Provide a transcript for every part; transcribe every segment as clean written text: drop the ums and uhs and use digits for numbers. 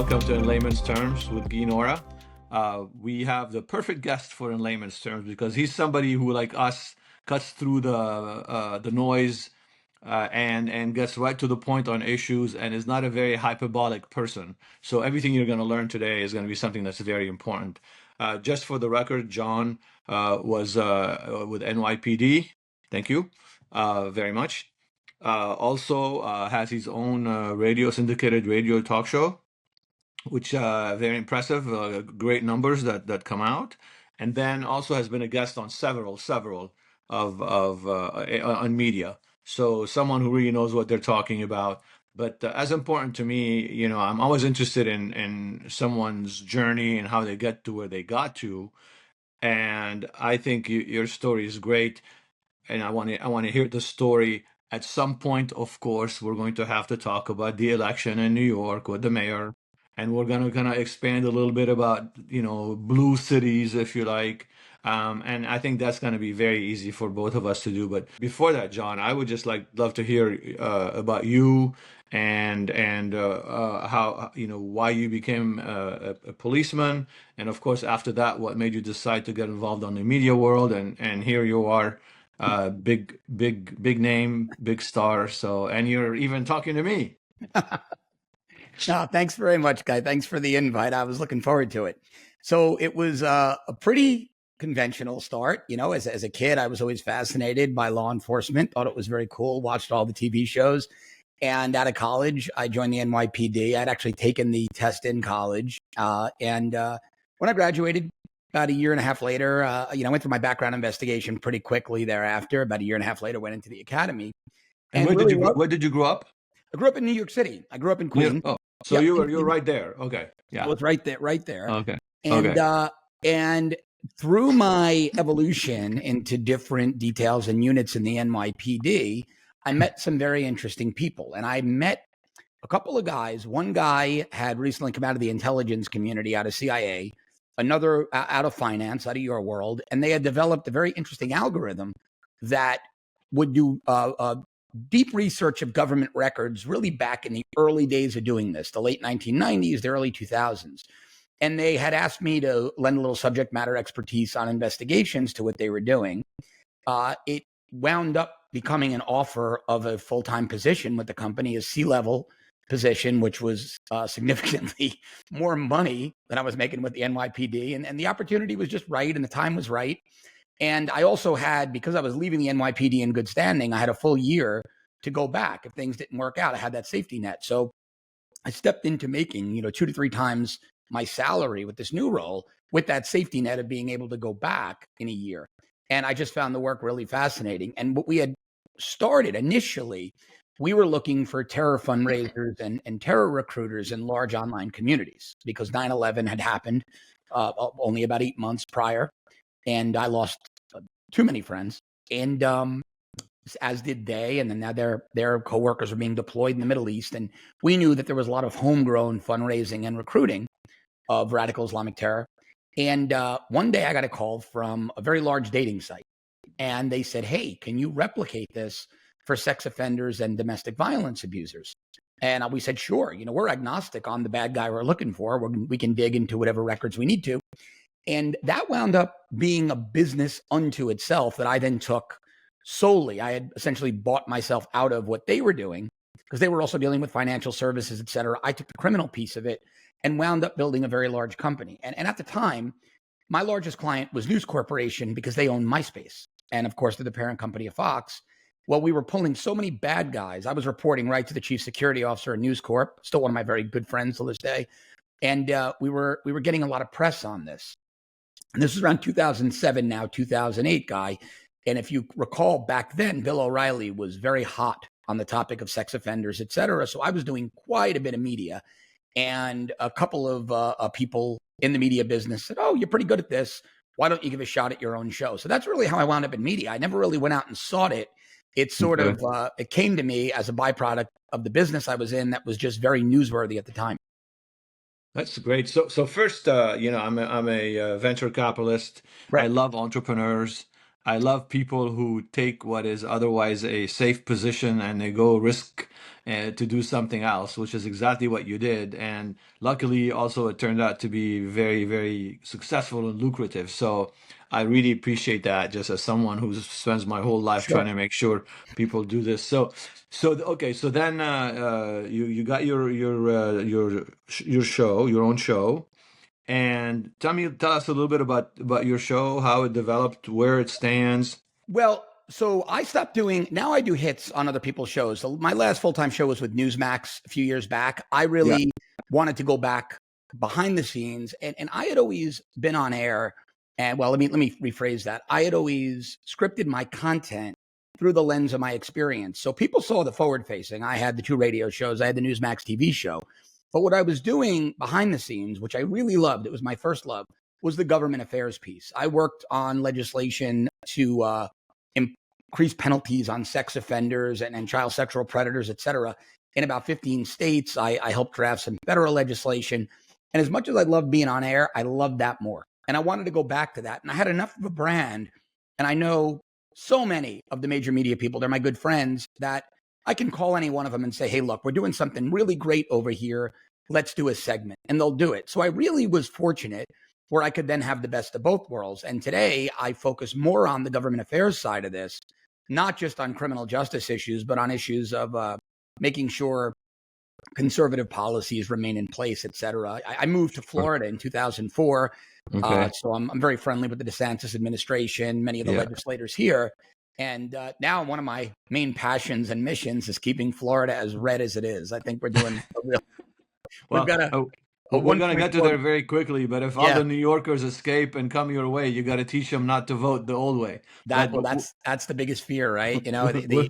welcome to In Layman's Terms with Guy Nohra. We have the perfect guest for In Layman's Terms because he's somebody who, like us, cuts through the noise and gets right to the point on issues and is not a very hyperbolic person. So everything you're going to learn today is going to be something that's very important. Just for the record, John was with NYPD. Thank you very much. Also has his own radio syndicated radio talk show, which very impressive, great numbers that come out, and then also has been a guest on several of on media. So someone who really knows what they're talking about. But as important to me, I'm always interested in someone's journey and how they get to where they got to. And I think your story is great, and I want to hear the story. At some point, of course, we're going to have to talk about the election in New York with the mayor, and we're gonna kind of expand a little bit about blue cities, if you like. And I think that's going to be very easy for both of us to do. But before that, John, I would just love to hear about you and how why you became a policeman, and of course after that, what made you decide to get involved on the media world, and here you are, big name, big star. So, and you're even talking to me. No, thanks very much, Guy. Thanks for the invite. I was looking forward to it. So it was a pretty conventional start. As a kid, I was always fascinated by law enforcement, thought it was very cool, watched all the TV shows. And out of college, I joined the NYPD. I'd actually taken the test in college. And when I graduated, about a year and a half later, I went through my background investigation pretty quickly thereafter. About a year and a half later, went into the academy. And where did you grow up? I grew up in New York City. I grew up in Queens. Oh, so you're right there. Okay. Yeah. Well, it's right there. Okay. And Okay. and through my evolution into different details and units in the NYPD, I met some very interesting people. And I met a couple of guys. One guy had recently come out of the intelligence community, out of CIA, another out of finance, out of your world. And they had developed a very interesting algorithm that would do deep research of government records really back in the early days of doing this, the late 1990s, the early 2000s. And they had asked me to lend a little subject matter expertise on investigations to what they were doing. It wound up becoming an offer of a full-time position with the company, a C-level position, which was significantly more money than I was making with the NYPD. And the opportunity was just right, and the time was right. And I also had, because I was leaving the NYPD in good standing, I had a full year to go back if things didn't work out. I had that safety net. So I stepped into making, 2 to 3 times my salary with this new role, with that safety net of being able to go back in a year. And I just found the work really fascinating. And what we had started initially, we were looking for terror fundraisers and terror recruiters in large online communities, because 9/11 had happened only about 8 months prior. And I lost too many friends, and as did they. And then now their coworkers were being deployed in the Middle East. And we knew that there was a lot of homegrown fundraising and recruiting of radical Islamic terror. And one day I got a call from a very large dating site. And they said, "Hey, can you replicate this for sex offenders and domestic violence abusers?" And we said, "Sure. We're agnostic on the bad guy we're looking for. We can dig into whatever records we need to." And that wound up being a business unto itself that I then took solely. I had essentially bought myself out of what they were doing, because they were also dealing with financial services, et cetera. I took the criminal piece of it and wound up building a very large company. And at the time, my largest client was News Corporation, because they owned MySpace. And of course, they're the parent company of Fox. Well, we were pulling so many bad guys. I was reporting right to the chief security officer at News Corp, still one of my very good friends to this day. And we were getting a lot of press on this. And this was around 2007, now 2008, Guy. And if you recall, back then, Bill O'Reilly was very hot on the topic of sex offenders, et cetera. So I was doing quite a bit of media. And a couple of people in the media business said, "Oh, you're pretty good at this. Why don't you give a shot at your own show?" So that's really how I wound up in media. I never really went out and sought it. It sort of, it came to me as a byproduct of the business I was in that was just very newsworthy at the time. That's great. So first, I'm a venture capitalist. Right. I love entrepreneurs. I love people who take what is otherwise a safe position and they go risk to do something else, which is exactly what you did. And luckily, also, it turned out to be very, very successful and lucrative. So I really appreciate that, just as someone who spends my whole life trying Sure. to make sure people do this. Okay, so then you got your show, your own show. And tell us a little bit about your show, how it developed, where it stands. Well, so I stopped doing, now I do hits on other people's shows. So my last full-time show was with Newsmax a few years back. I Yeah. really wanted to go back behind the scenes, and I had always been on air. And well, let me rephrase that. I had always scripted my content through the lens of my experience. So people saw the forward facing. I had the 2 radio shows, I had the Newsmax TV show. But what I was doing behind the scenes, which I really loved, it was my first love, was the government affairs piece. I worked on legislation to increase penalties on sex offenders and child sexual predators, et cetera. In about 15 states, I helped draft some federal legislation. And as much as I loved being on air, I loved that more. And I wanted to go back to that. And I had enough of a brand. And I know so many of the major media people, they're my good friends, that I can call any one of them and say, hey, look, we're doing something really great over here. Let's do a segment. And they'll do it. So I really was fortunate where I could then have the best of both worlds. And today I focus more on the government affairs side of this, not just on criminal justice issues, but on issues of making sure conservative policies remain in place, et cetera. I moved to Florida in 2004. Okay. So I'm very friendly with the DeSantis administration, many of the Yeah. legislators here. And now one of my main passions and missions is keeping Florida as red as it is. I think we're doing a real, we've Well, got a we're going to get to 1.4. there very quickly, but if all Yeah, the New Yorkers escape and come your way, you got to teach them not to vote the old way. But, but that's the biggest fear, right? You know, we're,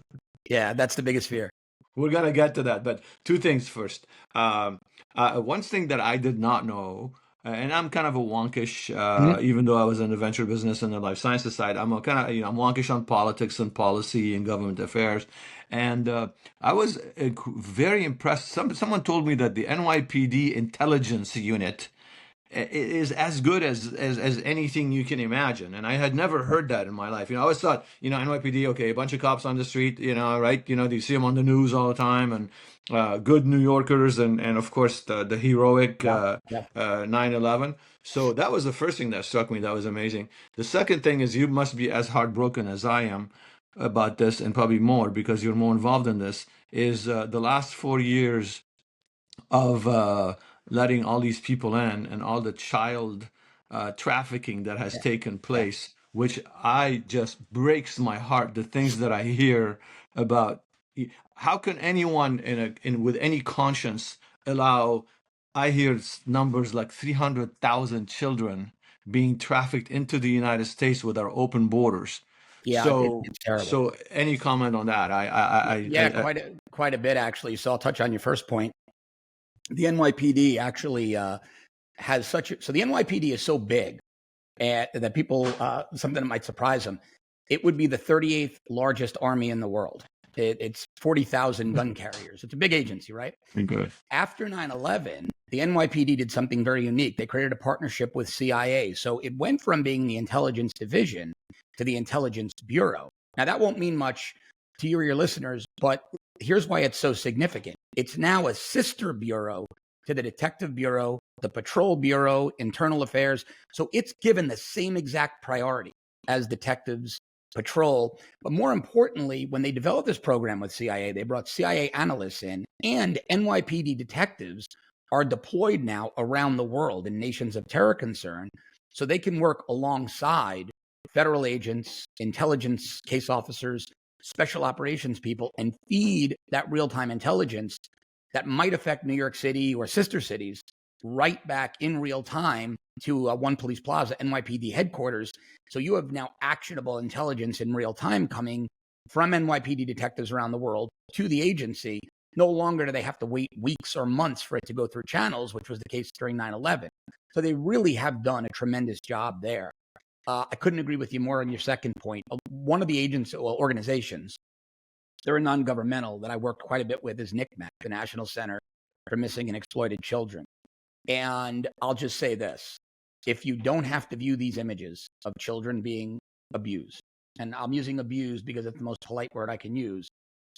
yeah, that's the biggest fear. we're going to get to that. But two things first. One thing that I did not know, and I'm kind of a wonkish, Mhm. even though I was in the venture business and the life sciences side, I'm a kind of, I'm wonkish on politics and policy and government affairs. And I was very impressed. Someone told me that the NYPD intelligence unit is as good as anything you can imagine. And I had never heard that in my life. I always thought, NYPD, okay, a bunch of cops on the street, right? You see them on the news all the time, and good New Yorkers, and of course the heroic Yeah, yeah, 9/11. So that was the first thing that struck me. That was amazing. The second thing is you must be as heartbroken as I am about this, and probably more because you're more involved in this. Is the last 4 years of letting all these people in and all the child trafficking that has yeah, taken yeah, place, which I just breaks my heart. The things that I hear about, how can anyone with any conscience allow? I hear numbers like 300,000 children being trafficked into the United States with our open borders. yeah. So, It's terrible. so any comment on that? Yeah, I quite a bit actually. So I'll touch on your first point. The NYPD actually has such. So the NYPD is so big that people something that might surprise them. It would be the 38th largest army in the world. It's 40,000 gun carriers. It's a big agency, right? good. After 9/11, the NYPD did something very unique. They created a partnership with CIA. So it went from being the intelligence division to the intelligence bureau. Now, that won't mean much to you or your listeners, but here's why it's so significant. It's now a sister bureau to the detective bureau, the patrol bureau, internal affairs. So it's given the same exact priority as detectives, patrol. But more importantly, when they developed this program with CIA, they brought CIA analysts in, and NYPD detectives are deployed now around the world in nations of terror concern. So they can work alongside federal agents, intelligence case officers, special operations people, and feed that real time intelligence that might affect New York City or sister cities right back in real time to One Police Plaza, NYPD headquarters. So you have now actionable intelligence in real time coming from NYPD detectives around the world to the agency. No longer do they have to wait weeks or months for it to go through channels, which was the case during 9/11. So they really have done a tremendous job there. I couldn't agree with you more on your second point. One of the organizations, they're a non-governmental that I worked quite a bit with, is NYPD, the National Center for Missing and Exploited Children. And I'll just say this. If you don't have to view these images of children being abused, and I'm using abused because it's the most polite word I can use,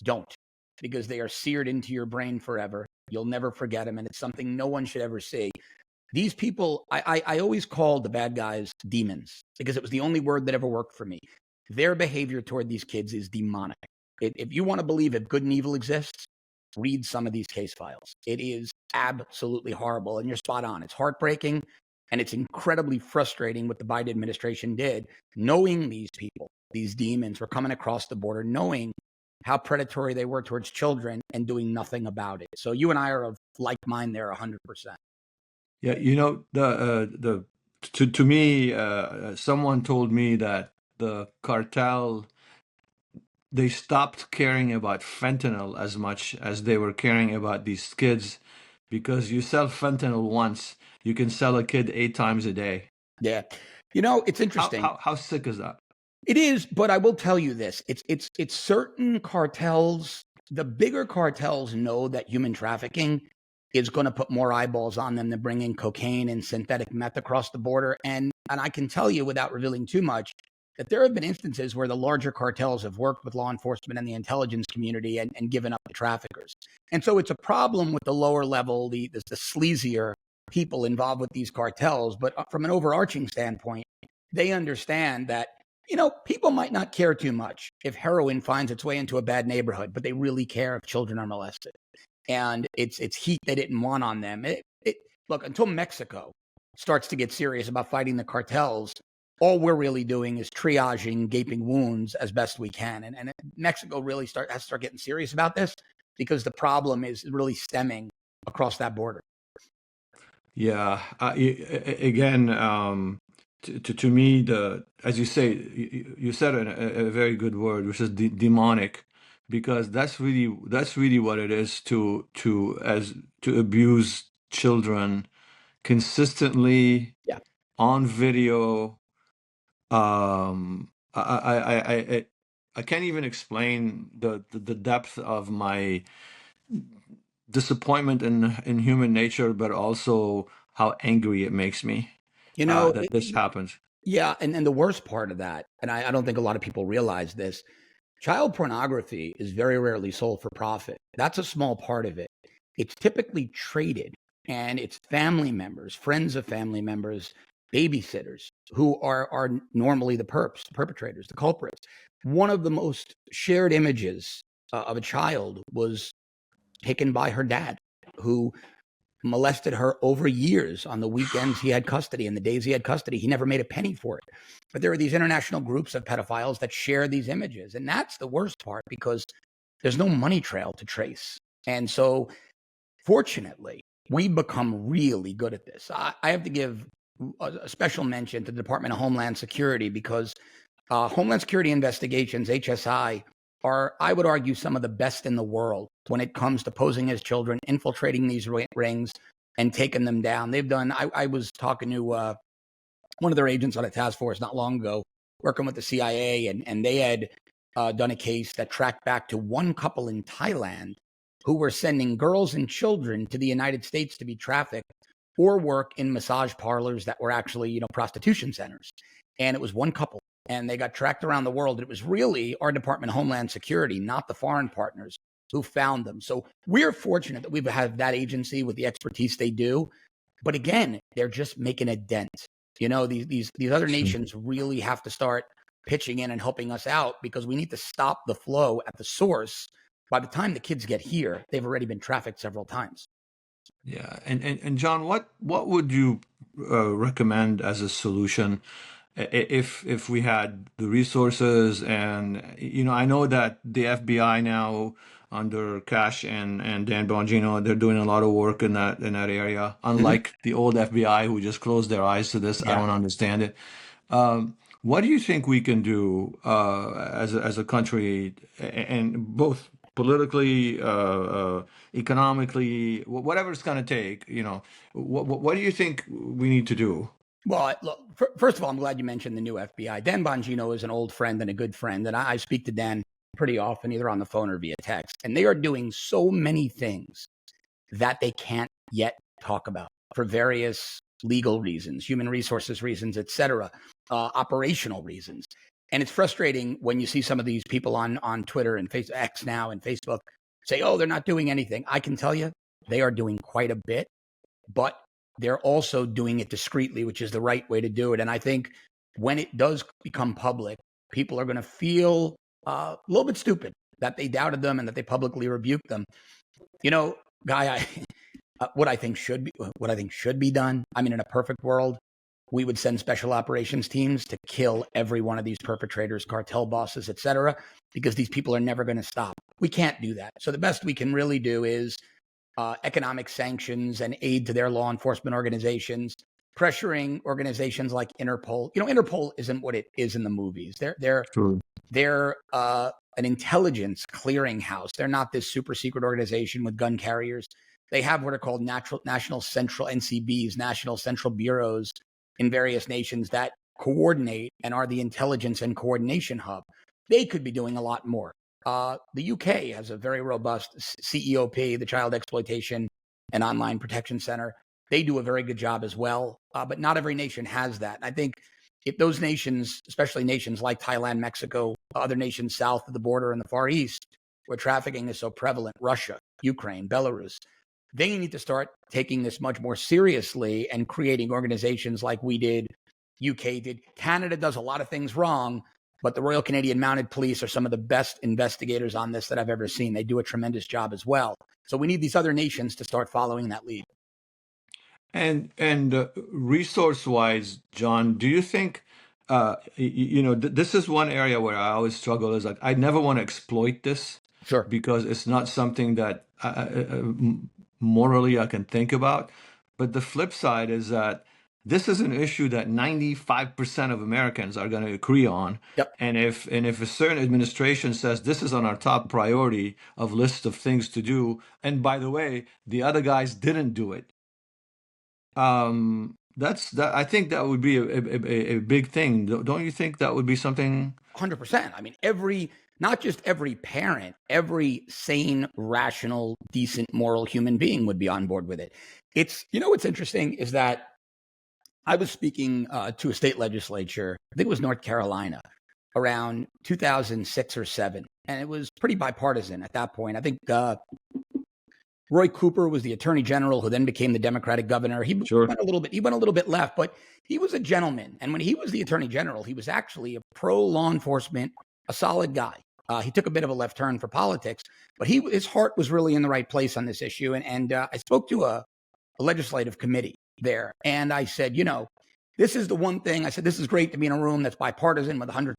don't. because they are seared into your brain forever. You'll never forget them, and it's something no one should ever see. These people, I always called the bad guys demons because it was the only word that ever worked for me. Their behavior toward these kids is demonic. If you want to believe if good and evil exists, read some of these case files. It is absolutely horrible, and you're spot on. It's heartbreaking, and it's incredibly frustrating what the Biden administration did, knowing these people, these demons, were coming across the border, knowing how predatory they were towards children and doing nothing about it. So you and I are of like mind there 100%. Yeah, to me, someone told me that the cartel, they stopped caring about fentanyl as much as they were caring about these kids, because you sell fentanyl once, you can sell a kid 8 times a day. Yeah. It's interesting. How sick is that? It is, but I will tell you this. It's certain cartels, the bigger cartels know that human trafficking is going to put more eyeballs on them to bring in cocaine and synthetic meth across the border. And I can tell you without revealing too much that there have been instances where the larger cartels have worked with law enforcement and the intelligence community and given up the traffickers. And so it's a problem with the lower level, the sleazier people involved with these cartels. But from an overarching standpoint, they understand that, people might not care too much if heroin finds its way into a bad neighborhood, but they really care if children are molested. And it's heat they didn't want on them. Look, until Mexico starts to get serious about fighting the cartels, all we're really doing is triaging gaping wounds as best we can. And Mexico really has to start getting serious about this, because the problem is really stemming across that border. Yeah, again, to me, as you say, you said a very good word, which is demonic, because that's really what it is to abuse children consistently, Yeah. on video. I can't even explain the depth of my disappointment in human nature, but also how angry it makes me that this happens. Yeah. And the worst part of that, and I don't think a lot of people realize this, child pornography is very rarely sold for profit. That's a small part of it. It's typically traded, and it's family members, friends of family members, babysitters who are normally the perpetrators, the culprits. One of the most shared images of a child was taken by her dad, who molested her over years. On the weekends he had custody, and the days he had custody, he never made a penny for it. But there are these international groups of pedophiles that share these images. And that's the worst part, because there's no money trail to trace. And so, fortunately, we've become really good at this. I have to give a special mention to the Department of Homeland Security, because Homeland Security investigations, HSI, are, I would argue, some of the best in the world when it comes to posing as children, infiltrating these rings, and taking them down. They've done, I was talking to one of their agents on a task force not long ago, working with the CIA, and they had done a case that tracked back to one couple in Thailand who were sending girls and children to the United States to be trafficked or work in massage parlors that were actually, prostitution centers. And it was one couple, and they got tracked around the world. It was really our Department of Homeland Security, not the foreign partners, who found them. So we're fortunate that we have that agency with the expertise they do. But again, they're just making a dent. These other nations really have to start pitching in and helping us out, because we need to stop the flow at the source. By the time the kids get here, they've already been trafficked several times. Yeah, and John, what would you recommend as a solution if we had the resources? And I know that the FBI now, under Cash and Dan Bongino, they're doing a lot of work in that area. Unlike the old FBI, who just closed their eyes to this, I don't understand it. What do you think we can do as a country, and both politically, economically, whatever it's going to take? What do you think we need to do? Well, look, first of all, I'm glad you mentioned the new FBI. Dan Bongino is an old friend and a good friend, and I speak to Dan pretty often, either on the phone or via text. And they are doing so many things that they can't yet talk about for various legal reasons, human resources reasons, et cetera, operational reasons. And it's frustrating when you see some of these people on Twitter and X now and Facebook say, oh, they're not doing anything. I can tell you they are doing quite a bit, but they're also doing it discreetly, which is the right way to do it. And I think when it does become public, people are going to feel a little bit stupid that they doubted them and that they publicly rebuked them. You know, Guy, what I think should be done. I mean, in a perfect world, we would send special operations teams to kill every one of these perpetrators, cartel bosses, etc., because these people are never going to stop. We can't do that. So the best we can really do is economic sanctions and aid to their law enforcement organizations, pressuring organizations like Interpol. You know, Interpol isn't what it is in the movies. They're an intelligence clearinghouse. They're not this super secret organization with gun carriers. They have what are called national central NCBs, national central bureaus in various nations that coordinate and are the intelligence and coordination hub. They could be doing a lot more. The UK has a very robust CEOP, the Child Exploitation and Online Protection Center. They do a very good job as well, but not every nation has that. I think if those nations, especially nations like Thailand, Mexico, other nations south of the border in the Far East, where trafficking is so prevalent, Russia, Ukraine, Belarus, they need to start taking this much more seriously and creating organizations like we did, UK did. Canada does a lot of things wrong, but the Royal Canadian Mounted Police are some of the best investigators on this that I've ever seen. They do a tremendous job as well. So we need these other nations to start following that lead. And resource-wise, John, do you think this is one area where I always struggle is like I never want to exploit this Sure. because it's not something that morally I can think about. But the flip side is that this is an issue that 95% of Americans are going to agree on. Yep. And if a certain administration says this is on our top priority of list of things to do, and by the way, the other guys didn't do it, that's that. I think that would be a big thing. Don't you think that would be something? 100%. I mean, not just every parent, every sane, rational, decent, moral human being would be on board with it. What's interesting is that I was speaking to a state legislature, I think it was North Carolina, around 2006 or 7. And it was pretty bipartisan at that point. I think Roy Cooper was the attorney general who then became the Democratic governor. He Sure. went a little bit left, but he was a gentleman. And when he was the attorney general, he was actually a pro law enforcement, a solid guy. He took a bit of a left turn for politics, but his heart was really in the right place on this issue. And I spoke to a legislative committee there, and I said, this is the one thing. I said, this is great to be in a room that's bipartisan with 100%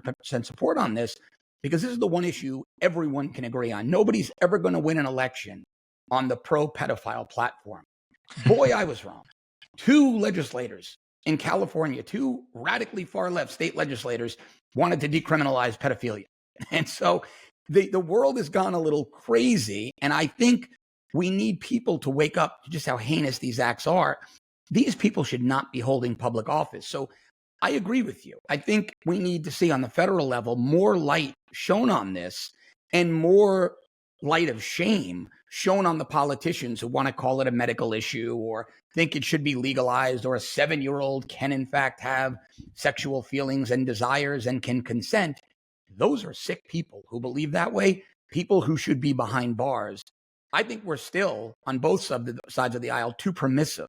support on this, because this is the one issue everyone can agree on. Nobody's ever going to win an election on the pro-pedophile platform. Boy, I was wrong. 2 legislators in California, 2 radically far-left state legislators wanted to decriminalize pedophilia. And so the world has gone a little crazy, and I think we need people to wake up to just how heinous these acts are. These people should not be holding public office. So I agree with you. I think we need to see on the federal level more light shown on this and more light of shame shown on the politicians who want to call it a medical issue or think it should be legalized, or a 7-year-old can in fact have sexual feelings and desires and can consent. Those are sick people who believe that way, people who should be behind bars. I think we're still on both sides of the aisle too permissive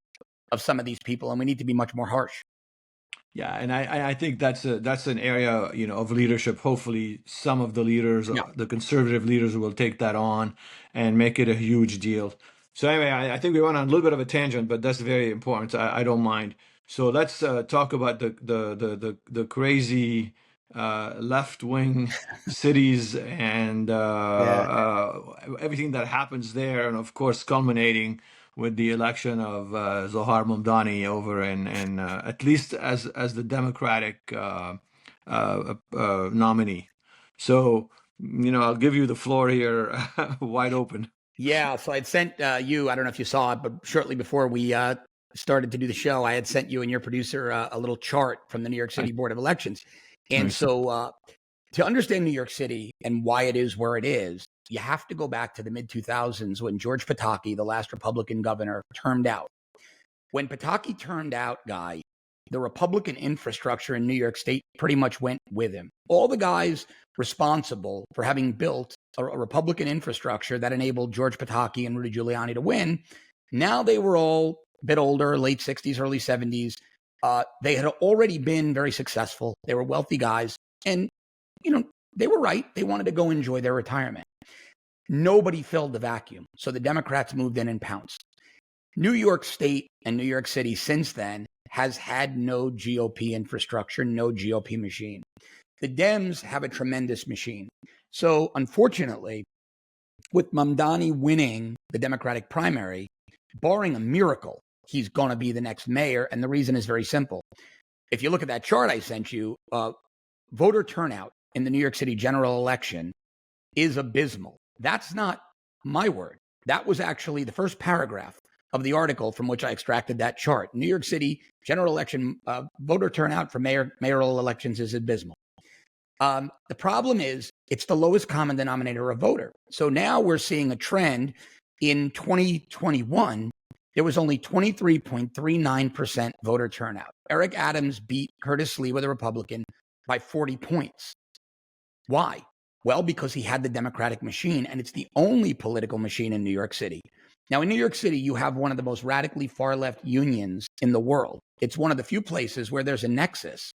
of some of these people, and we need to be much more harsh. Yeah, and I think that's an area of leadership. Hopefully, some of the leaders, Yeah. the conservative leaders, will take that on and make it a huge deal. So anyway, I think we went on a little bit of a tangent, but that's very important. I don't mind. So let's talk about the crazy left wing cities and everything that happens there, and of course culminating with the election of Zohran Mamdani over in at least as the Democratic nominee. So I'll give you the floor here, wide open. Yeah, so I'd sent you, I don't know if you saw it, but shortly before we started to do the show, I had sent you and your producer a little chart from the New York City Board of Elections. And Nice. so to understand New York City and why it is where it is, you have to go back to the mid-2000s when George Pataki, the last Republican governor, termed out. When Pataki termed out, Guy, the Republican infrastructure in New York State pretty much went with him. All the guys responsible for having built a Republican infrastructure that enabled George Pataki and Rudy Giuliani to win, now they were all a bit older, late 60s, early 70s. They had already been very successful. They were wealthy guys. And, they were right. They wanted to go enjoy their retirement. Nobody filled the vacuum. So the Democrats moved in and pounced. New York State and New York City since then has had no GOP infrastructure, no GOP machine. The Dems have a tremendous machine. So unfortunately, with Mamdani winning the Democratic primary, barring a miracle, he's going to be the next mayor. And the reason is very simple. If you look at that chart I sent you, voter turnout in the New York City general election is abysmal. That's not my word. That was actually the first paragraph of the article from which I extracted that chart. New York City general election voter turnout for mayoral elections is abysmal. The problem is it's the lowest common denominator of voter. So now we're seeing a trend. In 2021, there was only 23.39% voter turnout. Eric Adams beat Curtis Sliwa, the Republican, by 40 points. Why? Well, because he had the Democratic machine, and it's the only political machine in New York City. Now, in New York City, you have one of the most radically far-left unions in the world. It's one of the few places where there's a nexus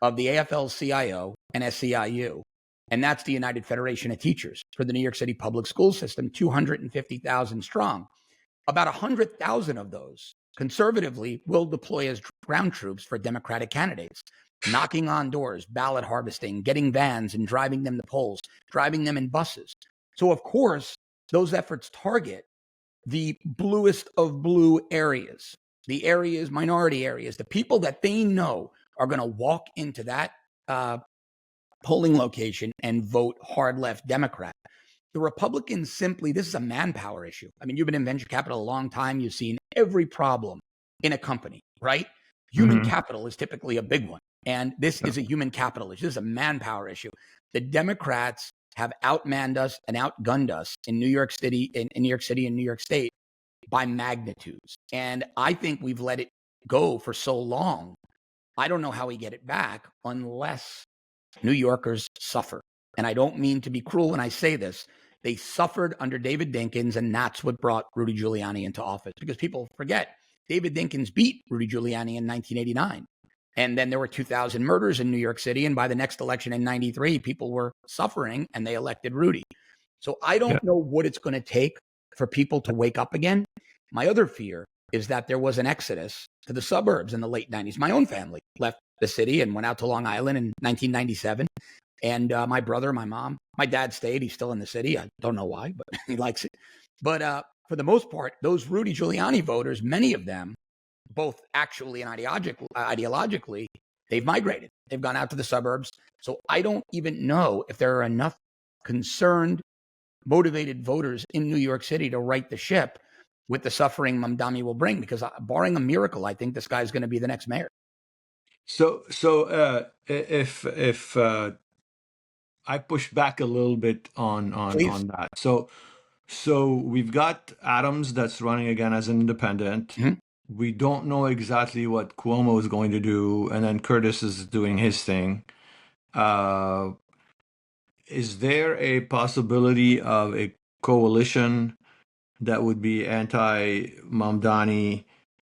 of the AFL-CIO and SEIU, and that's the United Federation of Teachers for the New York City public school system, 250,000 strong. About 100,000 of those, conservatively, will deploy as ground troops for Democratic candidates, knocking on doors, ballot harvesting, getting vans and driving them to polls, driving them in buses. So, of course, those efforts target the bluest of blue areas, the areas, minority areas, the people that they know are going to walk into that polling location and vote hard left Democrat. The Republicans simply, this is a manpower issue. I mean, you've been in venture capital a long time. You've seen every problem in a company, right? Human capital is typically a big one. And this is a human capital issue. This is a manpower issue. The Democrats have outmanned us and outgunned us in New York City, in New York City and New York State by magnitudes. And I think we've let it go for so long. I don't know how we get it back unless New Yorkers suffer. And I don't mean to be cruel when I say this. They suffered under David Dinkins, and that's what brought Rudy Giuliani into office. Because people forget, David Dinkins beat Rudy Giuliani in 1989. And then there were 2,000 murders in New York City. And by the next election in 93, people were suffering and they elected Rudy. So I don't know what it's going to take for people to wake up again. My other fear is that there was an exodus to the suburbs in the late 90s. My own family left the city and went out to Long Island in 1997. And my brother, my mom, my dad stayed. He's still in the city. I don't know why, but he likes it. But for the most part, those Rudy Giuliani voters, many of them, both actually and ideologically, they've migrated. They've gone out to the suburbs. So I don't even know if there are enough concerned, motivated voters in New York City to right the ship with the suffering Mamdani will bring. Because barring a miracle, I think this guy's going to be the next mayor. So if I push back a little bit on Please. that. So we've got Adams that's running again as an independent. We don't know exactly what Cuomo is going to do, and then Curtis is doing his thing. Is there a possibility of a coalition that would be anti-Mamdani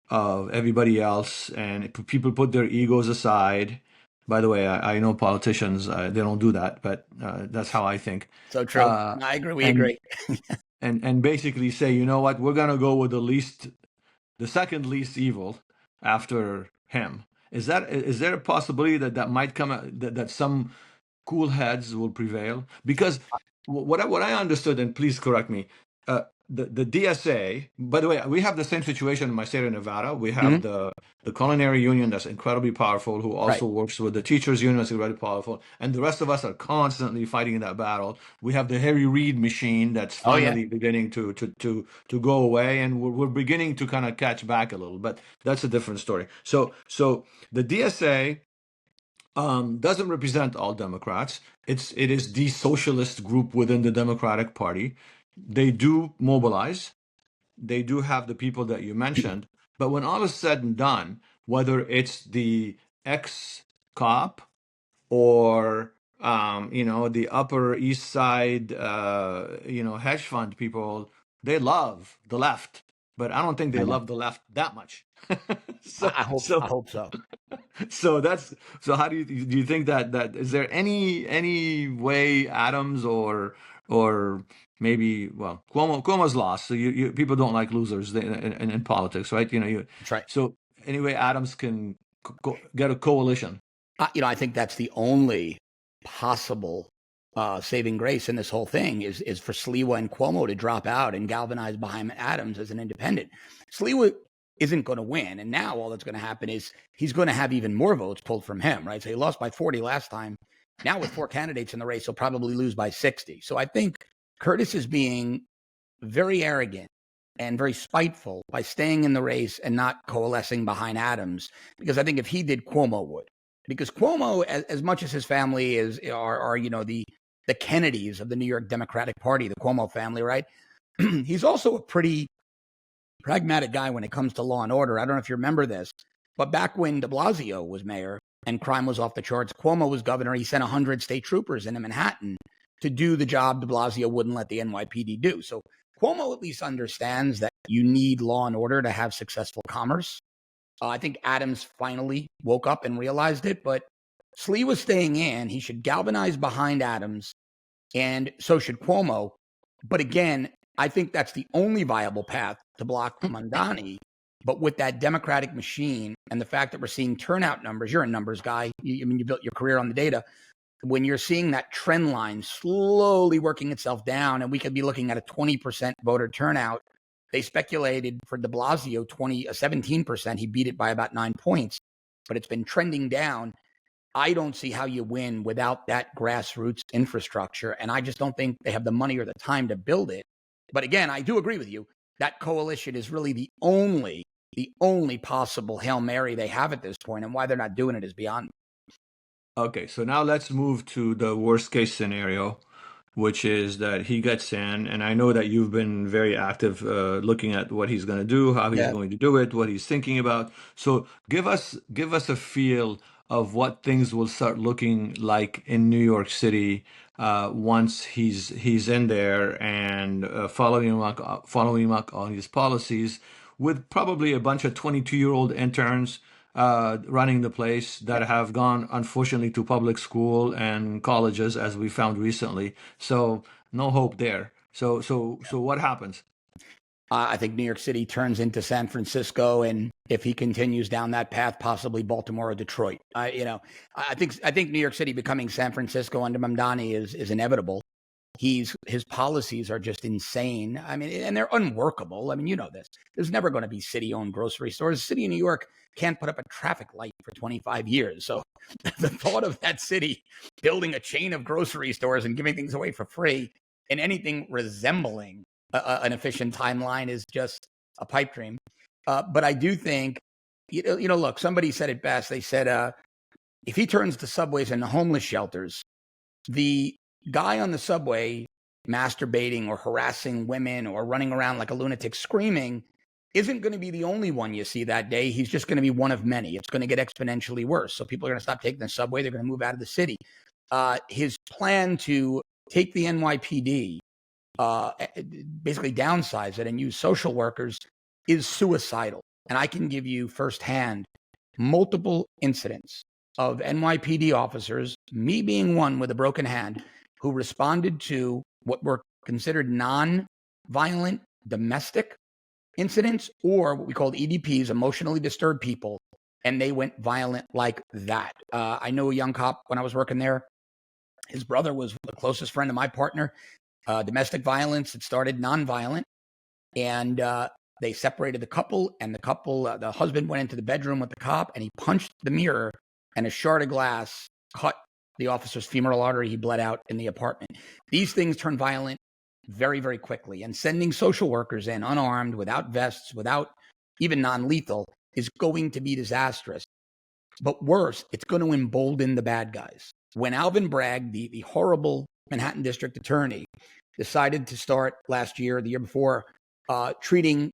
of everybody else, and people put their egos aside? By the way, I know politicians, they don't do that, but that's how I think. So true. I agree. We agree. And basically say, you know what, we're going to go with the second least evil after him. Is there a possibility that might come that some cool heads will prevail? Because what I understood, and please correct me, the DSA, by the way, we have the same situation in my state of Nevada. We have the culinary union that's incredibly powerful, who also works with the teachers union that's incredibly powerful, and the rest of us are constantly fighting in that battle. We have the Harry Reid machine that's finally beginning to go away, and we're beginning to kind of catch back a little, but that's a different story. So the DSA doesn't represent all Democrats. It is the socialist group within the Democratic Party. They do mobilize. They do have the people that you mentioned. But when all is said and done, whether it's the ex-cop or the Upper East Side, hedge fund people, they love the left, but I don't think I they know. love the left that much. I, so I hope so I hope so. so that's so how do you think that is there any way Adams or maybe, well, Cuomo's lost, so people don't like losers in politics, right? That's right. So anyway Adams can get a coalition. I think that's the only possible saving grace in this whole thing is for Sliwa and Cuomo to drop out and galvanize behind Adams as an independent. Sliwa isn't going to win, and now all that's going to happen is he's going to have even more votes pulled from him, right? So he lost by 40 last time. Now with 4 candidates in the race, he'll probably lose by 60. So I think Curtis is being very arrogant and very spiteful by staying in the race and not coalescing behind Adams, because I think if he did, Cuomo would. Because Cuomo, as much as his family are the Kennedys of the New York Democratic Party, the Cuomo family, right? He's also a pretty pragmatic guy when it comes to law and order. I don't know if you remember this, but back when de Blasio was mayor and crime was off the charts, Cuomo was governor. He sent 100 state troopers into Manhattan to do the job de Blasio wouldn't let the NYPD do. So Cuomo at least understands that you need law and order to have successful commerce. I think Adams finally woke up and realized it, but Slee was staying in. He should galvanize behind Adams, and so should Cuomo. But again, I think that's the only viable path to block Mamdani. But with that Democratic machine and the fact that we're seeing turnout numbers, you're a numbers guy. You built your career on the data. When you're seeing that trend line slowly working itself down, and we could be looking at a 20% voter turnout. They speculated for de Blasio 17%. He beat it by about 9 points, but it's been trending down. I don't see how you win without that grassroots infrastructure, and I just don't think they have the money or the time to build it. But again, I do agree with you. That coalition is really the only possible Hail Mary they have at this point, and why they're not doing it is beyond me. Okay, so now let's move to the worst case scenario, which is that he gets in, and I know that you've been very active looking at what he's going to do, how he's Yeah. going to do it, what he's thinking about. So give us a feel of what things will start looking like in New York City once he's in there and following up on his policies with probably a bunch of 22-year-old interns running the place that Yeah. have gone, unfortunately, to public school and colleges, as we found recently. So no hope there. So what happens? I think New York City turns into San Francisco, and if he continues down that path, possibly Baltimore or Detroit. I think New York City becoming San Francisco under Mamdani is inevitable. His policies are just insane. I mean, and they're unworkable. I mean, you know this. There's never going to be city-owned grocery stores. The city of New York can't put up a traffic light for 25 years. So the thought of that city building a chain of grocery stores and giving things away for free in anything resembling an efficient timeline is just a pipe dream. But I do think, look, somebody said it best. They said, if he turns the subways into homeless shelters, the guy on the subway masturbating or harassing women or running around like a lunatic screaming isn't going to be the only one you see that day. He's just going to be one of many. It's going to get exponentially worse. So people are going to stop taking the subway. They're going to move out of the city. His plan to take the NYPD, basically downsize it and use social workers, is suicidal. And I can give you firsthand multiple incidents of NYPD officers, me being one with a broken hand, who responded to what were considered non-violent domestic incidents, or what we called EDPs, emotionally disturbed people, and they went violent like that. I know a young cop when I was working there. His brother was the closest friend of my partner. Domestic violence, it started non-violent, and they separated the couple, and the husband went into the bedroom with the cop, and he punched the mirror, and a shard of glass cut the officer's femoral artery. He bled out in the apartment. These things turn violent very, very quickly, and sending social workers in unarmed, without vests, without even non-lethal, is going to be disastrous. But worse, it's going to embolden the bad guys. When Alvin Bragg, the horrible Manhattan district attorney, decided to start last year, the year before, treating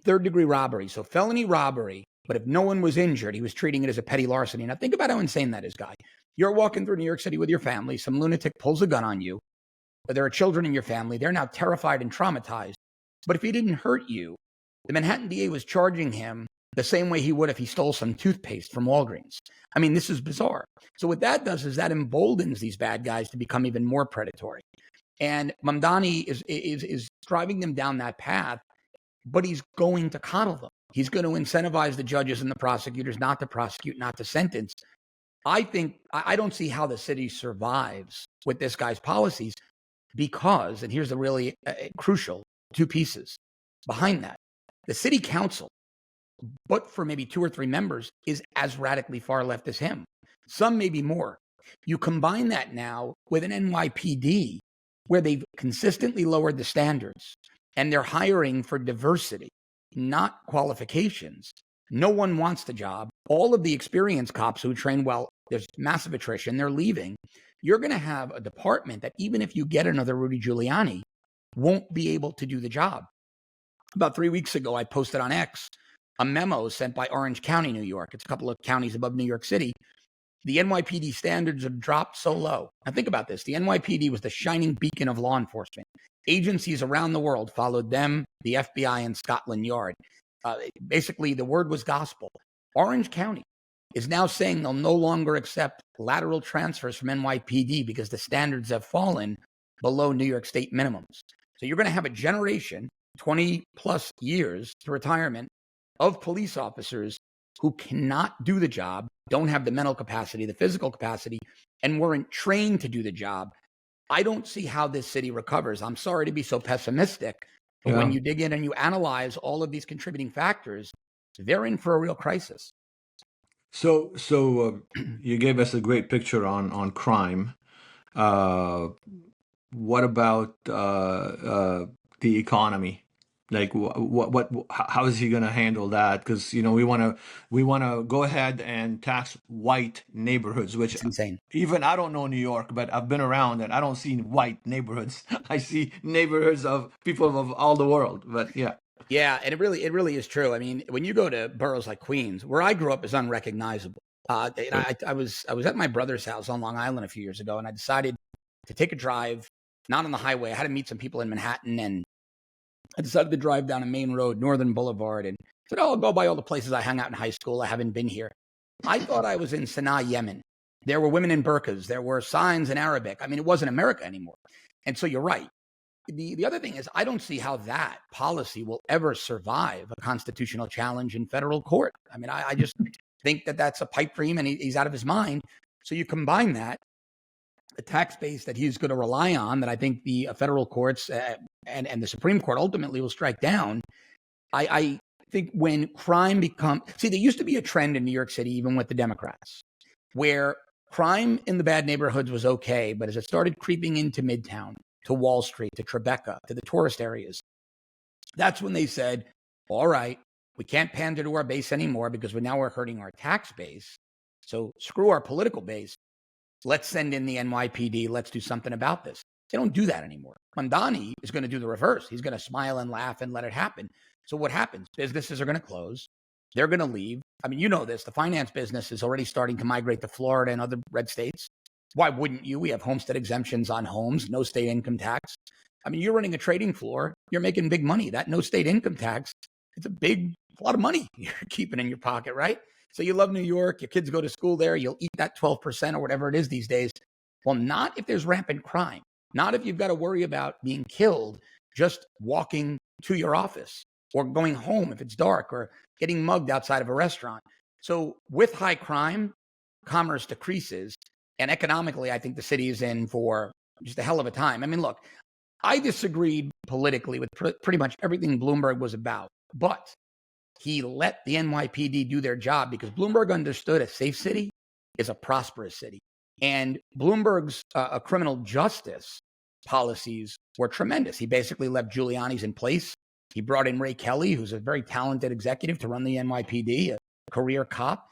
third-degree robbery, so felony robbery, But if no one was injured, he was treating it as a petty larceny. Now think about how insane that is, Guy. You're walking through New York City with your family. Some lunatic pulls a gun on you. There are children in your family. They're now terrified and traumatized. But if he didn't hurt you, the Manhattan DA was charging him the same way he would if he stole some toothpaste from Walgreens. I mean, this is bizarre. So what that does is that emboldens these bad guys to become even more predatory. And Mamdani is driving them down that path, but he's going to coddle them. He's going to incentivize the judges and the prosecutors not to prosecute, not to sentence. I don't see how the city survives with this guy's policies because, and here's the really crucial two pieces behind that. The city council, but for maybe 2 or 3 members, is as radically far left as him. Some maybe more. You combine that now with an NYPD where they've consistently lowered the standards and they're hiring for diversity, not qualifications. No one wants the job. All of the experienced cops who train well, there's massive attrition. They're leaving. You're going to have a department that even if you get another Rudy Giuliani, won't be able to do the job. About 3 weeks ago, I posted on X a memo sent by Orange County, New York. It's a couple of counties above New York City. The NYPD standards have dropped so low. Now think about this. The NYPD was the shining beacon of law enforcement. Agencies around the world followed them, the FBI and Scotland Yard. Basically, the word was gospel. Orange County is now saying they'll no longer accept lateral transfers from NYPD because the standards have fallen below New York State minimums. So you're going to have a generation, 20 plus years to retirement, of police officers who cannot do the job, don't have the mental capacity, the physical capacity, and weren't trained to do the job. I don't see how this city recovers. I'm sorry to be so pessimistic, but when you dig in and you analyze all of these contributing factors, they're in for a real crisis. So you gave us a great picture on crime. What about the economy? Like how is he going to handle that? Because we want to go ahead and tax white neighborhoods, which It's insane. even I don't know New York, but I've been around and I don't see white neighborhoods. I see neighborhoods of people of all the world. But yeah. Yeah, and it really is true. I mean, when you go to boroughs like Queens, where I grew up, is unrecognizable. I was at my brother's house on Long Island a few years ago, and I decided to take a drive, not on the highway. I had to meet some people in Manhattan, and I decided to drive down a main road, Northern Boulevard, and said, "Oh, I'll go by all the places I hung out in high school. I haven't been here." I thought I was in Sana'a, Yemen. There were women in burqas. There were signs in Arabic. I mean, it wasn't America anymore. And so you're right. The other thing is, I don't see how that policy will ever survive a constitutional challenge in federal court. I mean, I just think that that's a pipe dream and he's out of his mind. So you combine that, the tax base that he's going to rely on, that I think the federal courts and the Supreme Court ultimately will strike down. I think when crime there used to be a trend in New York City, even with the Democrats, where crime in the bad neighborhoods was okay, but as it started creeping into Midtown, to Wall Street, to Tribeca, to the tourist areas, that's when they said, all right, we can't pander to our base anymore because we're hurting our tax base. So screw our political base. Let's send in the NYPD. Let's do something about this. They don't do that anymore. Mamdani is going to do the reverse. He's going to smile and laugh and let it happen. So what happens? Businesses are going to close. They're going to leave. I mean, you know this. The finance business is already starting to migrate to Florida and other red states. Why wouldn't you? We have homestead exemptions on homes, no state income tax. I mean, you're running a trading floor. You're making big money. That no state income tax, it's a lot of money you're keeping in your pocket, right? So you love New York. Your kids go to school there. You'll eat that 12% or whatever it is these days. Well, not if there's rampant crime. Not if you've got to worry about being killed just walking to your office or going home if it's dark or getting mugged outside of a restaurant. So with high crime, commerce decreases. And economically, I think the city is in for just a hell of a time. I mean, look, I disagreed politically with pretty much everything Bloomberg was about, but he let the NYPD do their job because Bloomberg understood a safe city is a prosperous city. And Bloomberg's criminal justice policies were tremendous. He basically left Giuliani's in place. He brought in Ray Kelly, who's a very talented executive to run the NYPD, a career cop,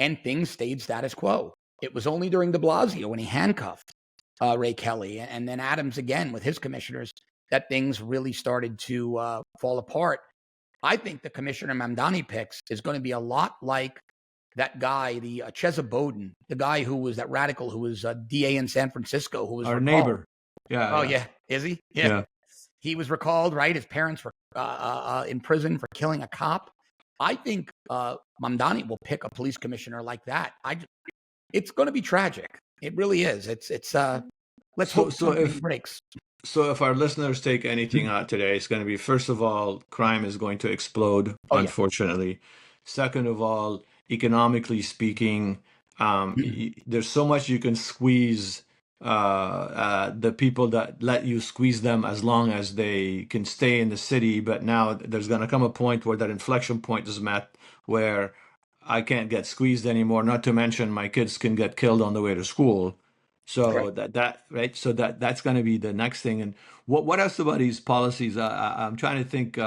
and things stayed status quo. It was only during de Blasio when he handcuffed Ray Kelly and then Adams again with his commissioners that things really started to fall apart. I think the Commissioner Mamdani picks is going to be a lot like that guy, the Chesa Bowden, the guy who was that radical who was a DA in San Francisco who was Our recalled. neighbor. Yeah, Oh, yeah, yeah. Is he? Yeah. yeah. He was recalled, right? His parents were in prison for killing a cop. I think Mamdani will pick a police commissioner like that. It's going to be tragic. It really is. Let's So, hope so something if breaks. so, if our listeners take anything out today, it's going to be, first of all, crime is going to explode, Oh, yeah. unfortunately. Second of all, economically speaking, there's so much you can squeeze the people that let you squeeze them as long as they can stay in the city. But now there's going to come a point where that inflection point is met where I can't get squeezed anymore, not to mention my kids can get killed on the way to school. So Correct. that right. So that's going to be the next thing. And what else about these policies? I'm trying to think.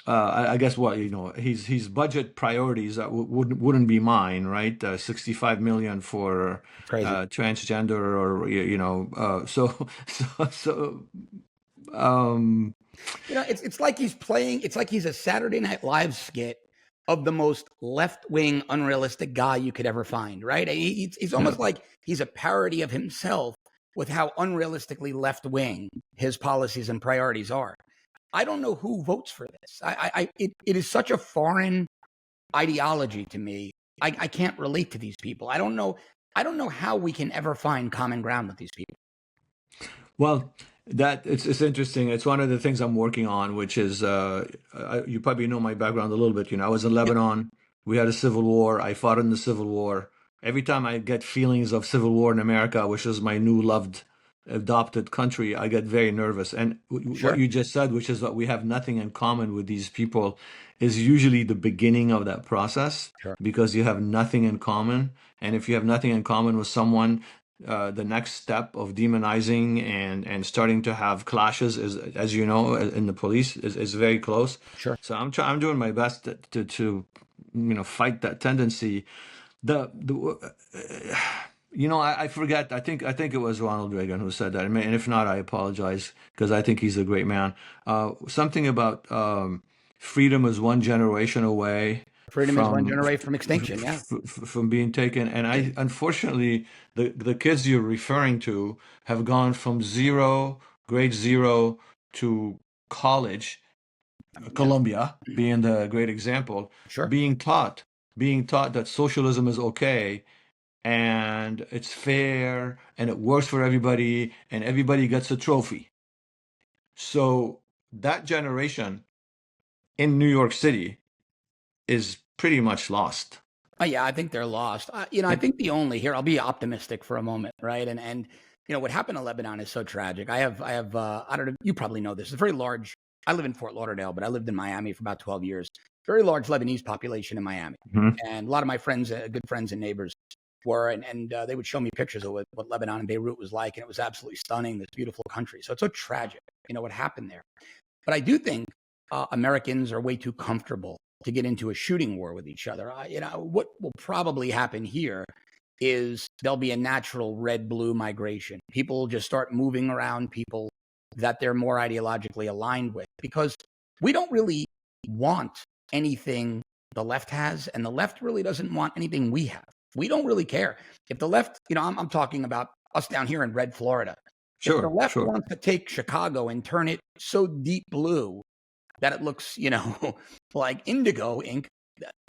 I guess what his budget priorities wouldn't be mine, right? 65 million for It's crazy. transgender, or so. Um, It's like he's playing. It's like he's a Saturday Night Live skit of the most left wing, unrealistic guy you could ever find. Right? He's yeah. almost like he's a parody of himself with how unrealistically left wing his policies and priorities are. I don't know who votes for this. It is such a foreign ideology to me. I can't relate to these people. I don't know. I don't know how we can ever find common ground with these people. Well, that it's interesting. It's one of the things I'm working on, which is you probably know my background a little bit. I was in Yeah, Lebanon. We had a civil war. I fought in the civil war. Every time I get feelings of civil war in America, which is my new loved adopted country, I get very nervous. And what sure, you just said, which is that we have nothing in common with these people, is usually the beginning of that process, sure, because you have nothing in common. And if you have nothing in common with someone, the next step of demonizing and starting to have clashes is, as you know, in the police is very close. sure. So I'm doing my best to fight that tendency. The I forget. I think it was Ronald Reagan who said that. And if not, I apologize, because I think he's a great man. Something about freedom is one generation away Freedom is one from generation from extinction. Yeah, from being taken. And I, unfortunately, the kids you're referring to have gone from grade zero, to college, yeah, Columbia being the great example, sure. being taught that socialism is okay, and it's fair, and it works for everybody, and everybody gets a trophy. So that generation in New York City is pretty much lost. Oh, yeah, I think they're lost. I And think the only here. I'll be optimistic for a moment, right? And what happened to Lebanon is so tragic. I have. I don't know. You probably know this. It's a very large. I live in Fort Lauderdale, but I lived in Miami for about 12 years. Very large Lebanese population in Miami, Mhm. and a lot of my friends, good friends and neighbors, were, and they would show me pictures of what Lebanon and Beirut was like, and it was absolutely stunning. This beautiful country. So it's so tragic, what happened there. But I do think Americans are way too comfortable to get into a shooting war with each other. What will probably happen here is there'll be a natural red-blue migration. People will just start moving around people that they're more ideologically aligned with, because we don't really want anything the left has, and the left really doesn't want anything we have. We don't really care. If the left, I'm talking about us down here in red Florida. If the Sure, left sure. wants to take Chicago and turn it so deep blue that it looks, like indigo ink,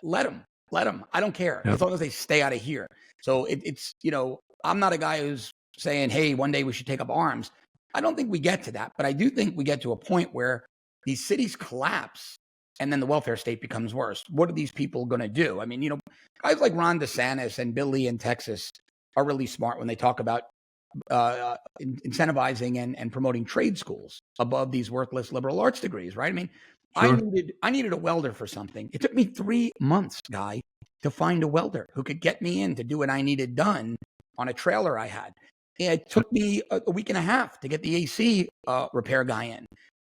let them. Let them. I don't care, Yeah. as long as they stay out of here. So it's, I'm not a guy who's saying, hey, one day we should take up arms. I don't think we get to that, but I do think we get to a point where these cities collapse and then the welfare state becomes worse. What are these people going to do? I mean, guys like Ron DeSantis and Bill Lee in Texas are really smart when they talk about incentivizing and promoting trade schools above these worthless liberal arts degrees, right? I mean, Sure. I needed a welder for something. It took me 3 months, Guy, to find a welder who could get me in to do what I needed done on a trailer I had. It took me a week and a half to get the AC repair guy in.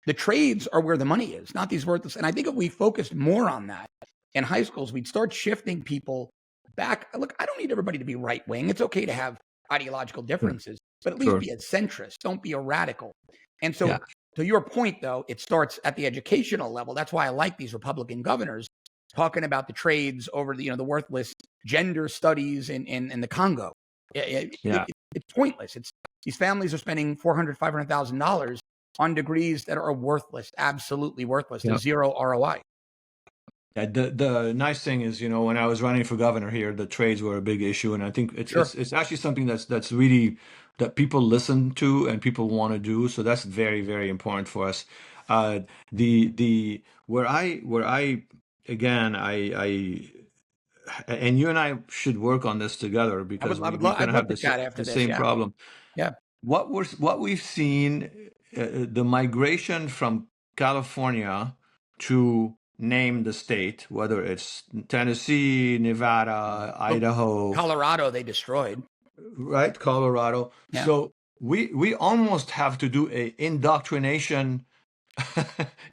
The trades are where the money is, not these worthless. And I think if we focused more on that in high schools, we'd start shifting people back. Look, I don't need everybody to be right wing. It's okay to have ideological Sure. differences, but at least Sure. be a centrist. Don't be a radical. And Yeah. so to your point, though, it starts at the educational level. That's why I like these Republican governors talking about the trades over the worthless gender studies in the Congo. Yeah. It's pointless. These families are spending $400,000-$500,000 on degrees that are worthless, absolutely worthless. There's zero ROI. Yeah, the nice thing is, when I was running for governor here, the trades were a big issue, and I think it's actually something that's really that people listen to and people want to do. So that's very, very important for us. The where I again I and you and I should work on this together because we kind I'd of love have to chat the after this. same Yeah. problem. Yeah. What we've seen, the migration from California to name the state, whether it's Tennessee, Nevada, Well, Idaho, Colorado, they destroyed. right, Colorado. Yeah. So we almost have to do a indoctrination,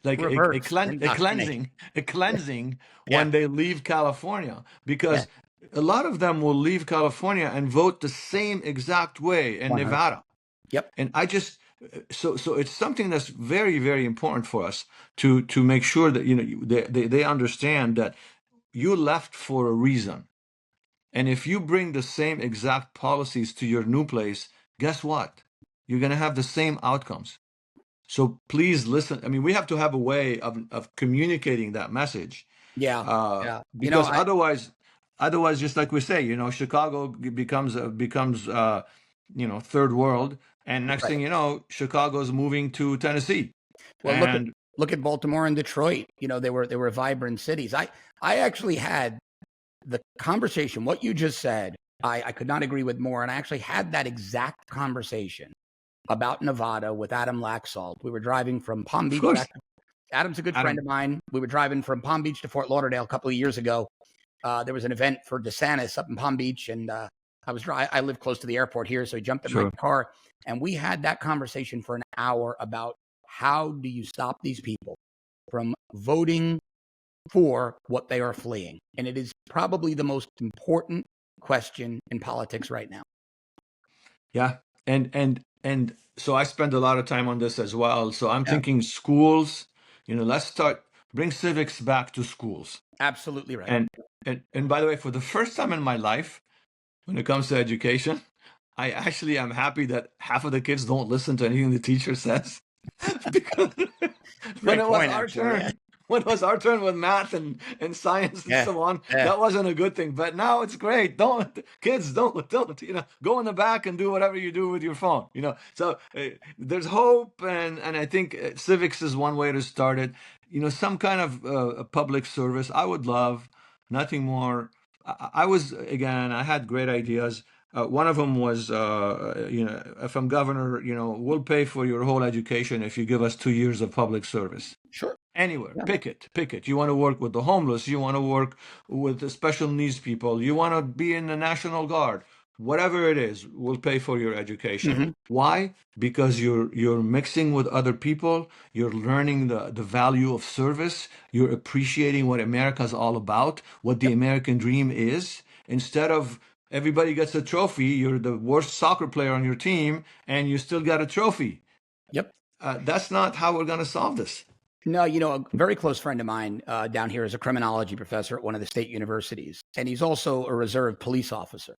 like Reverse indoctrination. a cleansing Yeah. when they leave California, Yeah. because a lot of them will leave California and vote the same exact way in 100. Nevada. Yep. And I just so it's something that's very, very important for us to make sure that they understand that you left for a reason. And if you bring the same exact policies to your new place, guess what? You're going to have the same outcomes. So please listen. I mean, we have to have a way of communicating that message, Yeah. Yeah. because otherwise, just like we say, Chicago becomes third world, and next Right. thing you know, Chicago's moving to Tennessee, Well, and look at Baltimore and Detroit. They were vibrant cities. I actually had the conversation. What you just said, I could not agree with more. And I actually had that exact conversation about Nevada with Adam Laxalt. We were driving from Palm of Beach course, back. Adam's a good friend Adam, of mine. We were driving from Palm Beach to Fort Lauderdale a couple of years ago. There was an event for DeSantis up in Palm Beach, and I live close to the airport here, so he jumped in my sure, car, and we had that conversation for an hour about how do you stop these people from voting for what they are fleeing. And it is probably the most important question in politics right now. yeah, and so I spend a lot of time on this as well. So I'm Yeah, thinking schools. Let's bring civics back to schools. absolutely right. And by the way, for the first time in my life, when it comes to education, I actually am happy that half of the kids don't listen to anything the teacher says. Because when Great it was point, our actually. Yeah. turn, when it was our turn with math and science and Yeah. so on, Yeah. that wasn't a good thing. But now it's great. Kids don't go in the back and do whatever you do with your phone. So there's hope, and I think civics is one way to start it. Some kind of a public service. I would love nothing more. I had great ideas. One of them was, if I'm governor, we'll pay for your whole education if you give us 2 years of public service. Sure. Anywhere, Yeah. pick it. You want to work with the homeless, you want to work with the special needs people, you want to be in the National Guard, whatever it is, we'll pay for your education. Mm-hmm. Why? Because you're mixing with other people, you're learning the value of service, you're appreciating what America's all about, what the Yep. American dream is, instead of everybody gets a trophy, you're the worst soccer player on your team, and you still got a trophy. Yep. That's not how we're going to solve this. No, a very close friend of mine down here is a criminology professor at one of the state universities, and he's also a reserve police officer.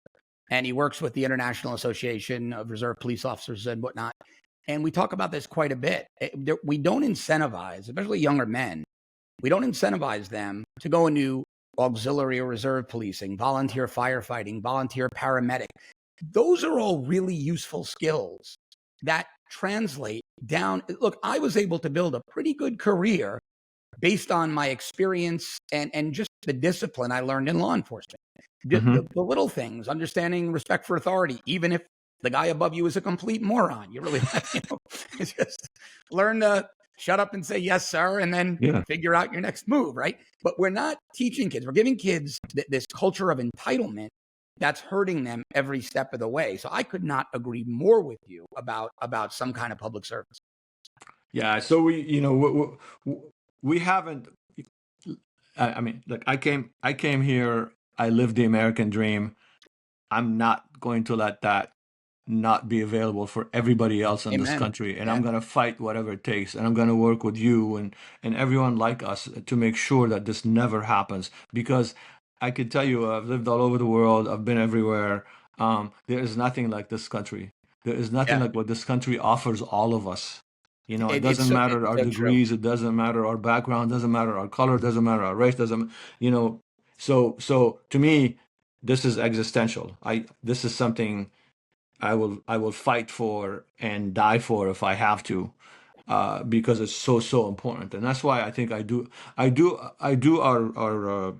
And he works with the International Association of Reserve Police Officers and whatnot. And we talk about this quite a bit. We don't incentivize, especially younger men, we don't incentivize them to go into auxiliary or reserve policing, volunteer firefighting, volunteer paramedic. Those are all really useful skills that translate down. Look, I was able to build a pretty good career based on my experience and just the discipline I learned in law enforcement. The little things, understanding respect for authority, even if the guy above you is a complete moron. You really, just learn to shut up and say yes, sir, and then figure out your next move, right? But we're not teaching kids. We're giving kids this culture of entitlement that's hurting them every step of the way. So I could not agree more with you about some kind of public service. Yeah. So we haven't. I mean, look, I came here. I lived the American dream. I'm not going to let that not be available for everybody else in this Amen. country. And I'm Yeah. going to fight whatever it takes. And I'm going to work with you and everyone like us to make sure that this never happens. Because I can tell you, I've lived all over the world, I've been everywhere. There is nothing like this country. There is nothing Yeah. like what this country offers all of us. It doesn't matter It's our so true. degrees, it doesn't matter our background, doesn't matter our color, doesn't matter our race, doesn't, you know. So to me, this is existential. This is something I will fight for and die for if I have to, because it's so important. And that's why I think I do our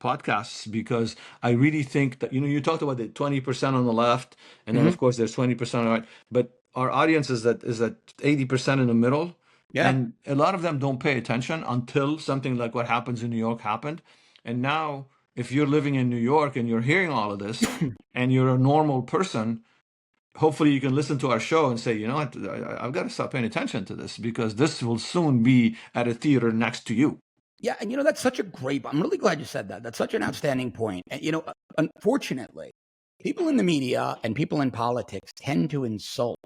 podcasts, because I really think that, you talked about the 20% on the left, and then Hmm. of course there's 20% on the right, but our audience is that 80% in the middle, Yeah. and a lot of them don't pay attention until something like what happens in New York happened. And now, if you're living in New York and you're hearing all of this, and you're a normal person, hopefully you can listen to our show and say, you know what, I've got to start paying attention to this, because this will soon be at a theater next to you. Yeah, and that's such a great. I'm really glad you said that. That's such an outstanding point. And unfortunately, people in the media and people in politics tend to insult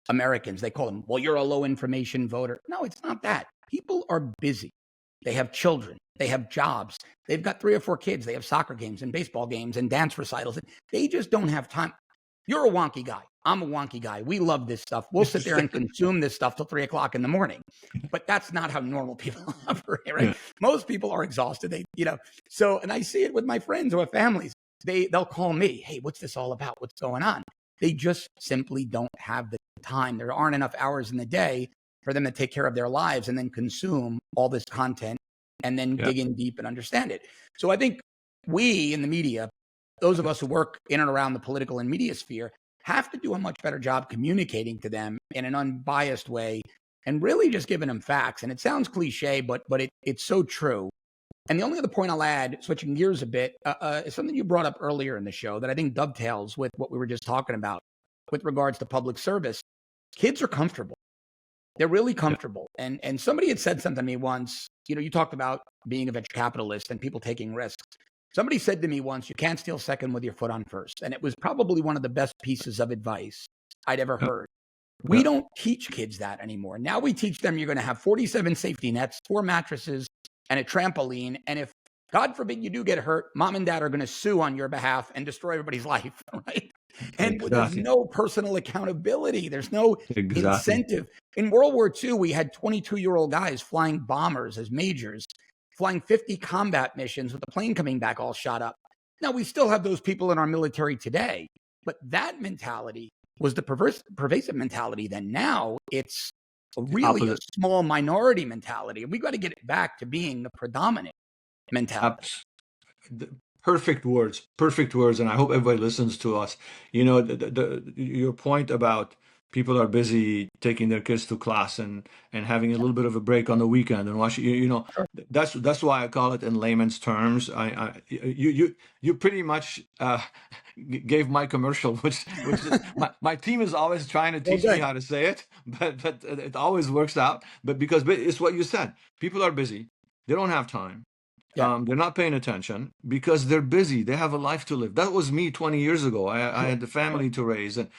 Americans. They call them, well, you're a low information voter. No, it's not that. People are busy. They have children. They have jobs. They've got 3 or 4 kids. They have soccer games and baseball games and dance recitals. They just don't have time. You're a wonky guy. I'm a wonky guy. We love this stuff. We'll sit there and consume this stuff till 3 o'clock in the morning. But that's not how normal people operate, right? Yeah. Most people are exhausted. So, and I see it with my friends or families. They'll call me, hey, what's this all about? What's going on? They just simply don't have the time. There aren't enough hours in the day for them to take care of their lives and then consume all this content and then Yeah. dig in deep and understand it. So I think we in the media, those of us who work in and around the political and media sphere, have to do a much better job communicating to them in an unbiased way and really just giving them facts. And it sounds cliche, but it's so true. And the only other point I'll add, switching gears a bit, is something you brought up earlier in the show that I think dovetails with what we were just talking about with regards to public service. Kids are comfortable. They're really comfortable. And somebody had said something to me once, you talked about being a venture capitalist and people taking risks. Somebody said to me once, you can't steal second with your foot on first. And it was probably one of the best pieces of advice I'd ever Yeah. heard. We Yeah. don't teach kids that anymore. Now we teach them you're going to have 47 safety nets, 4 mattresses, and a trampoline. And if, God forbid, you do get hurt, mom and dad are going to sue on your behalf and destroy everybody's life, right? And there's Exactly. no personal accountability. There's no Exactly. incentive. In World War II, we had 22-year-old guys flying bombers as majors, flying 50 combat missions with the plane coming back all shot up. Now, we still have those people in our military today, but that mentality was the pervasive mentality then. Now it's really a Opposite. small minority mentality. And we've got to get it back to being the predominant mentality. Abs- Perfect words. Perfect words. And I hope everybody listens to us. Your point about people are busy taking their kids to class and having a little bit of a break on the weekend and watching. Sure. That's why I call it in layman's terms. You pretty much gave my commercial, which is, my team is always trying to Well, teach me good. how to say it, but it always works out. But because it's what you said, people are busy. They don't have time. Yeah. They're not paying attention because they're busy. They have a life to live. That was me 20 years ago. I Sure. had the family to raise, and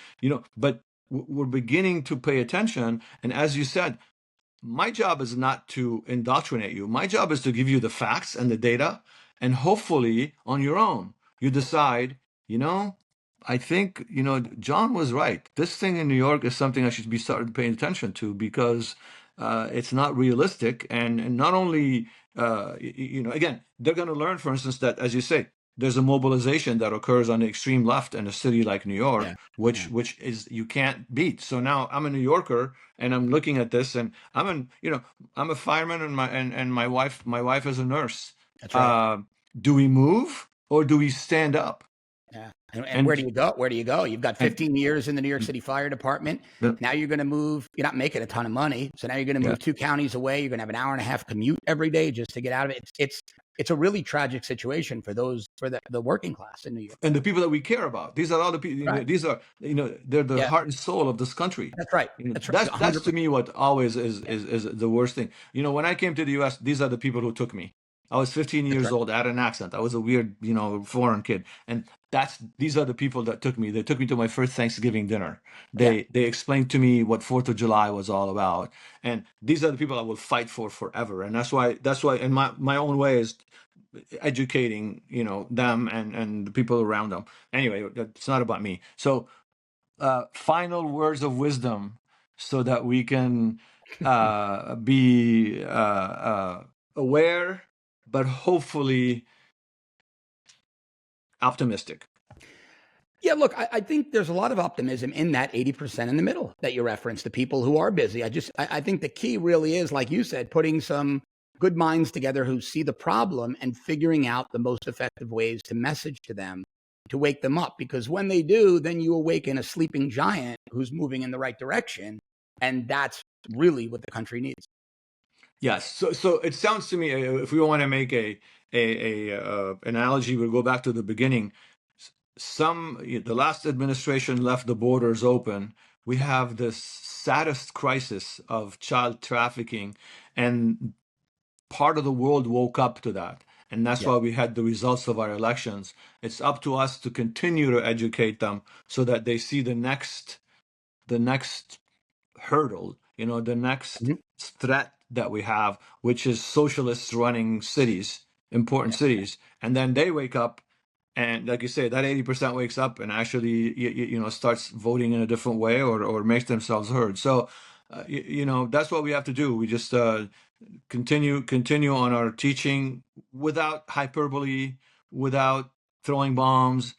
but we're beginning to pay attention. And as you said, my job is not to indoctrinate you. My job is to give you the facts and the data, and hopefully on your own, you decide, I think, John was right. This thing in New York is something I should be starting paying attention to, because it's not realistic. And not only, again, they're going to learn, for instance, that, as you say, there's a mobilization that occurs on the extreme left in a city like New York, Yeah. which Yeah. which is you can't beat. So now I'm a New Yorker, and I'm looking at this, and I'm a fireman, and my wife is a nurse. That's right. Uh, do we move or do we stand up? Yeah. And where do And you go? Where do you go? You've got and 15 years in the New York City Fire Department. the, Now you're going to move. You're not making a ton of money. So now you're going to yeah, move 2 counties away. You're going to have an hour and a half commute every day just to get out of it. It's a really tragic situation for the working class in New York. and the people that we care about. These are all the people. Right. These are they're the Yeah. heart and soul of this country. That's right. That's right. That's to 100%. me what always is the worst thing. When I came to the U.S., these are the people who took me. I was 15 That's years right. old. I had an accent. I was a weird, foreign kid. And these are the people that took me. They took me to my first Thanksgiving dinner. Yeah. They explained to me what 4th of July was all about. And these are the people I will fight for forever. And that's why in my own way is educating, them and the people around them. Anyway, it's not about me. So final words of wisdom so that we can be aware, but hopefully optimistic. Yeah, look, I think there's a lot of optimism in that 80% in the middle that you referenced, the people who are busy. I think the key really is, like you said, putting some good minds together who see the problem and figuring out the most effective ways to message to them to wake them up. Because when they do, then you awaken a sleeping giant who's moving in the right direction. And that's really what the country needs. Yes. So it sounds to me, if we want to make a analogy, we'll go back to the beginning. The last administration left the borders open. We have this saddest crisis of child trafficking, and part of the world woke up to that. And that's Yeah. why we had the results of our elections. It's up to us to continue to educate them so that they see the next hurdle, the next Mhm. threat that we have, which is socialists running cities, important Yeah. cities. And then they wake up, and like you say, that 80% wakes up and actually, starts voting in a different way, or makes themselves heard. So, that's what we have to do. We just continue on our teaching without hyperbole, without throwing bombs.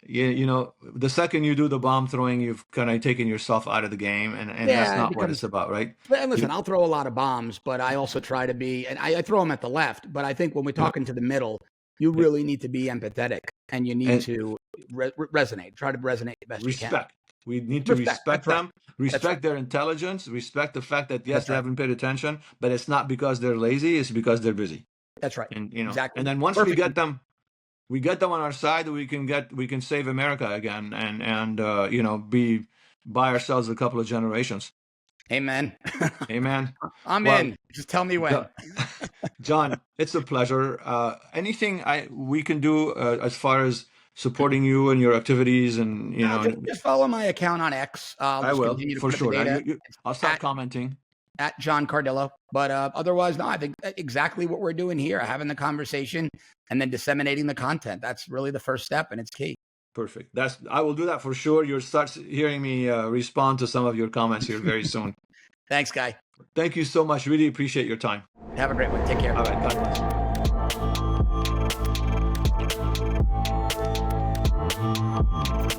The second you do the bomb throwing, you've kind of taken yourself out of the game, and that's Yeah, it not what it's becomes. about, right? And You, listen, I'll throw a lot of bombs, but I also try to be, and I throw them at the left. But I think when we're yeah, talking to the middle, you yeah. really need to be empathetic and you need And to resonate. Try to resonate the best you can. respect. We need to Respect. respect That's right. them, That's right. respect their intelligence, respect the fact that yes, That's they right. haven't paid attention, but it's not because they're lazy; it's because they're busy. That's right. And Exactly. and then once we Perfect. get them on our side, we can save America again, and be by ourselves a couple of generations. Amen. Amen. I'm Well, in. Just tell me when. Jo- John, it's a pleasure. Anything we can do as far as supporting you and your activities, and No, just follow my account on X. I'll I just will continue to for put up the sure. data. It's I'll start commenting. at John Cardillo. But otherwise, no, I think exactly what we're doing here, having the conversation and then disseminating the content. That's really the first step, and it's key. Perfect. I will do that for sure. You'll start hearing me respond to some of your comments here very soon. Thanks, Guy. Thank you so much. Really appreciate your time. Have a great one. Take care. All right. God bless.